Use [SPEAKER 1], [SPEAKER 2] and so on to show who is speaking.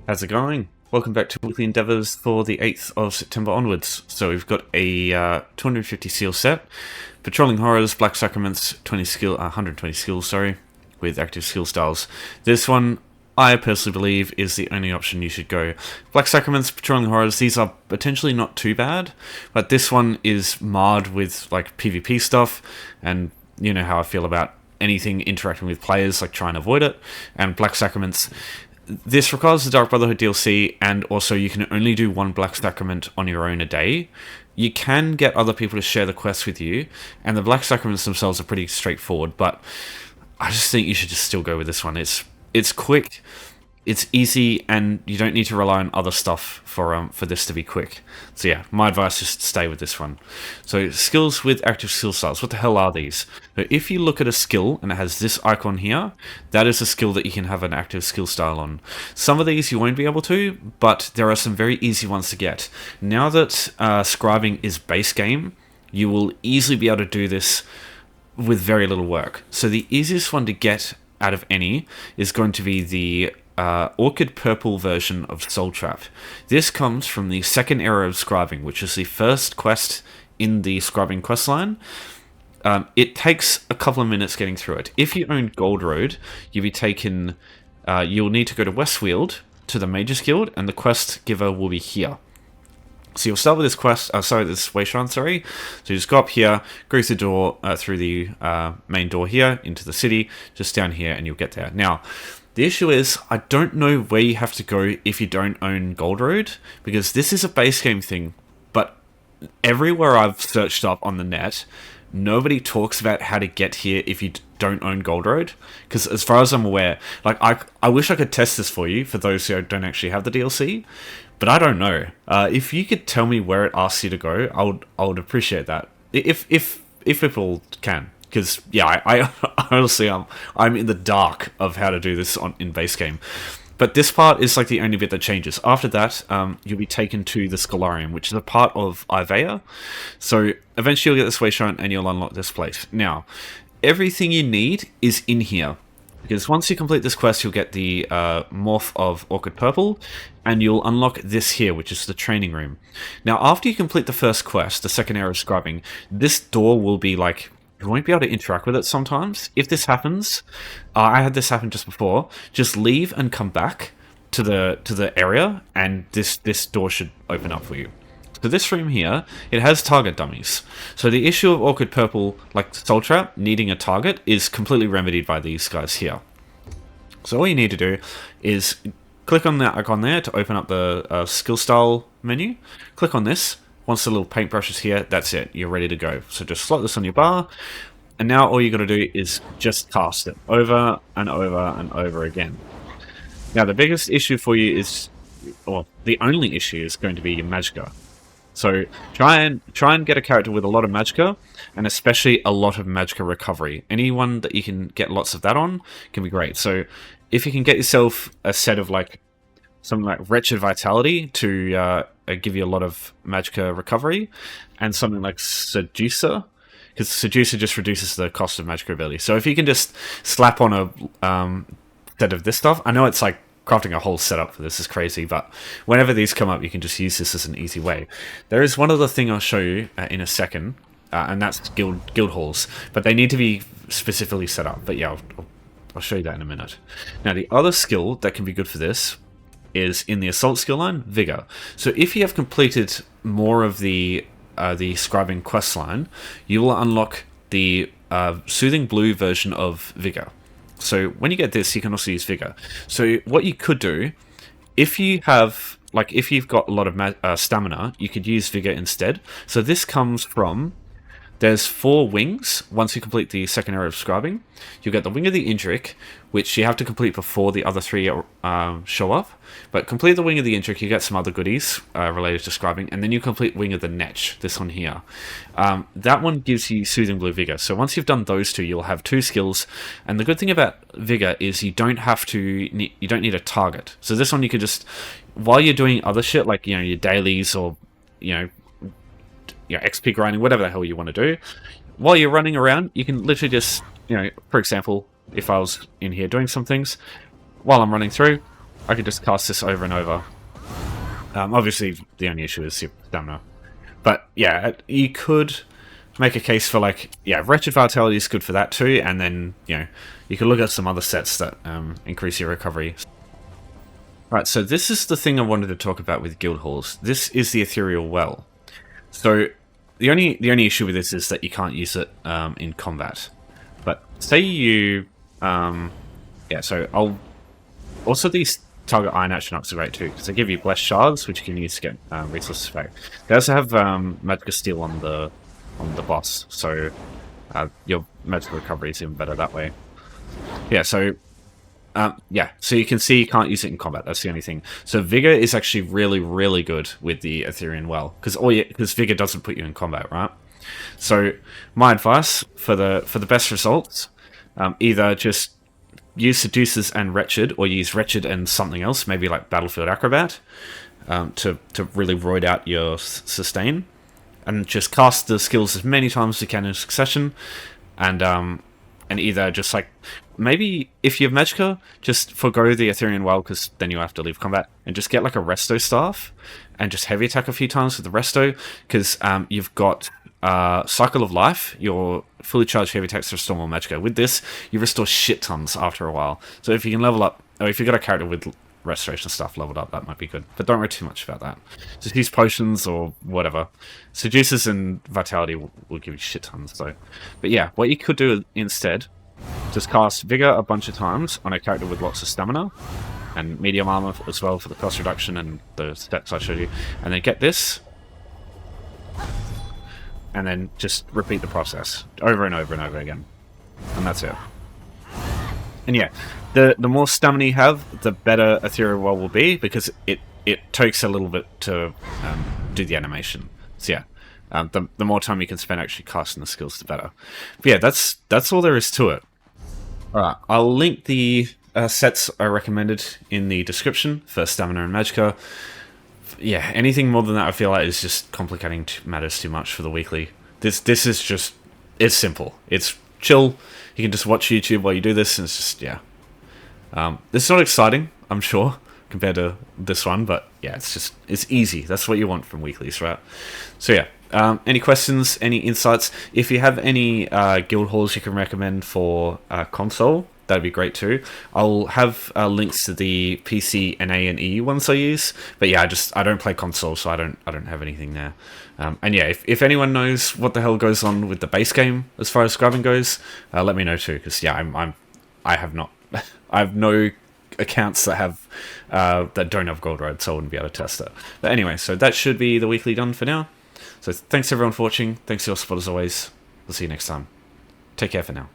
[SPEAKER 1] How's it going? Welcome back to Weekly Endeavours for the 8th of September onwards. So we've got a 250 skill set, Patrolling Horrors, Black Sacraments, 120 skills, sorry, with active skill styles. This one, I personally believe, is the only option you should go. Black Sacraments, Patrolling Horrors, these are potentially not too bad, but this one is marred with like PvP stuff, and you know how I feel about anything interacting with players, like try and avoid it. And Black Sacraments, this requires the Dark Brotherhood DLC, and also you can only do one Black Sacrament on your own a day. You can get other people to share the quests with you, and the Black Sacraments themselves are pretty straightforward, but I just think you should just still go with this one. It's quick, it's easy, and you don't need to rely on other stuff for this to be quick. So yeah, my advice is to stay with this one. So skills with active skill styles. What the hell are these? So if you look at a skill and it has this icon here, that is a skill that you can have an active skill style on. Some of these you won't be able to, but there are some very easy ones to get. Now that scribing is base game, you will easily be able to do this with very little work. So the easiest one to get out of any is going to be the Orchid Purple version of Soul Trap. This comes from the second era of scribing, which is the first quest in the scribing questline. It takes a couple of minutes getting through it. If you own Gold Road, you'll you'll need to go to Westfield to the Mages Guild, and the quest giver will be here. So you'll start with this this wayshrine, sorry. So you just go up here, go through the door, through the main door here, into the city, just down here, and you'll get there. Now, the issue is, I don't know where you have to go if you don't own Gold Road, because this is a base game thing, but everywhere I've searched up on the net, nobody talks about how to get here if you don't own Gold Road, because as far as I'm aware, like I wish I could test this for you, for those who don't actually have the DLC, but I don't know. If you could tell me where it asks you to go, I would appreciate that. If people can. Because yeah, I honestly I'm in the dark of how to do this in base game, but this part is like the only bit that changes. After that, you'll be taken to the Scholarium, which is a part of Ivea. So eventually you'll get this wayshrine and you'll unlock this place. Now, everything you need is in here, because once you complete this quest, you'll get the morph of Orchid Purple, and you'll unlock this here, which is the training room. Now, after you complete the first quest, the second era of scribing, this door will be like, you won't be able to interact with it sometimes. If this happens, I had this happen just before, just leave and come back to the area, and this door should open up for you. So this room here, it has target dummies. So the issue of Orchid Purple, like Soul Trap, needing a target is completely remedied by these guys here. So all you need to do is click on that icon there to open up the skill style menu. Click on this. Once the little paintbrush is here, that's it. You're ready to go. So just slot this on your bar, and now all you got to do is just cast it over and over and over again. Now the biggest issue for you is, or the only issue is going to be your Magicka. So try and get a character with a lot of Magicka, and especially a lot of Magicka recovery. Anyone that you can get lots of that on can be great. So if you can get yourself a set of like something like Wretched Vitality to give you a lot of Magicka recovery, and something like Seducer, because Seducer just reduces the cost of Magicka ability. So if you can just slap on a set of this stuff, I know it's like crafting a whole setup for this is crazy, but whenever these come up, you can just use this as an easy way. There is one other thing I'll show you in a second, and that's guild halls, but they need to be specifically set up. But yeah, I'll show you that in a minute. Now the other skill that can be good for this is in the assault skill line, Vigor. So if you have completed more of the scribing quest line, you will unlock the soothing blue version of Vigor. So when you get this, you can also use Vigor. So what you could do, if you've got a lot of stamina, you could use Vigor instead. So this comes from, there's 4 wings. Once you complete the second area of scribing, you'll get the Wing of the Indrik, which you have to complete before the other 3 show up. But complete the Wing of the Indrik, you get some other goodies related to scribing, and then you complete Wing of the Netch, this one here. That one gives you Soothing Blue Vigor. So once you've done those 2, you'll have 2 skills. And the good thing about Vigor is you don't need a target. So this one you can just, while you're doing other shit, like your dailies or XP grinding, whatever the hell you want to do, while you're running around, you can literally just, for example, if I was in here doing some things, while I'm running through, I could just cast this over and over. Obviously, the only issue is your stamina. But yeah, you could make a case for like, yeah, Wretched Vitality is good for that too, and then, you know, you could look at some other sets that increase your recovery. Right, so this is the thing I wanted to talk about with guild halls. This is the Ethereal Well. So the only issue with this is that you can't use it in combat. But say you, yeah, so I'll also these target Iron Ash Knocks are great too, because they give you Blessed Shards, which you can use to get resources back. They also have Magicka Steel on the boss, so your magical recovery is even better that way. Yeah, so yeah, so you can see you can't use it in combat. That's the only thing. So Vigor is actually really, really good with the Ethereal Well, because Vigor doesn't put you in combat, right? So my advice for the best results, either just use Seducers and Wretched, or use Wretched and something else, maybe like Battlefield Acrobat, to really roid out your sustain, and just cast the skills as many times as you can in succession, and either just like, maybe if you have Magicka, just forgo the Ethereal Well, because then you have to leave combat, and just get like a Resto Staff, and just heavy attack a few times with the Resto, because you've got Cycle of Life, your fully charged heavy attacks restore more Magicka. With this, you restore shit tons after a while. So if you can level up, or if you've got a character with restoration stuff leveled up, that might be good. But don't worry too much about that. Just use potions or whatever. Seducers and Vitality will give you shit tons, though. But yeah, what you could do instead, just cast Vigor a bunch of times on a character with lots of stamina, and medium armor as well for the cost reduction and the stats I showed you. And then get this, and then just repeat the process over and over and over again. And that's it. And yeah, the more stamina you have, the better Ethereal Well will be, because it takes a little bit to do the animation. So yeah, the more time you can spend actually casting the skills, the better. But yeah, that's all there is to it. Alright, I'll link the sets I recommended in the description for Stamina and Magicka. Yeah, anything more than that I feel like is just complicating matters too much for the weekly. This is just, it's simple. It's chill. You can just watch YouTube while you do this, and it's just, yeah. It's not exciting, I'm sure, compared to this one, but yeah, it's easy. That's what you want from weeklies, right? So yeah, any questions, any insights? If you have any guild halls you can recommend for console, that'd be great too. I'll have links to the PC, NA, and EU ones I use. But yeah, I don't play console, so I don't have anything there. And yeah, if anyone knows what the hell goes on with the base game as far as scribing goes, let me know too. Because yeah, I have not, I have no accounts that have that don't have gold road, so I wouldn't be able to test it. But anyway, so that should be the weekly done for now. So thanks everyone for watching. Thanks for your support as always. We'll see you next time. Take care for now.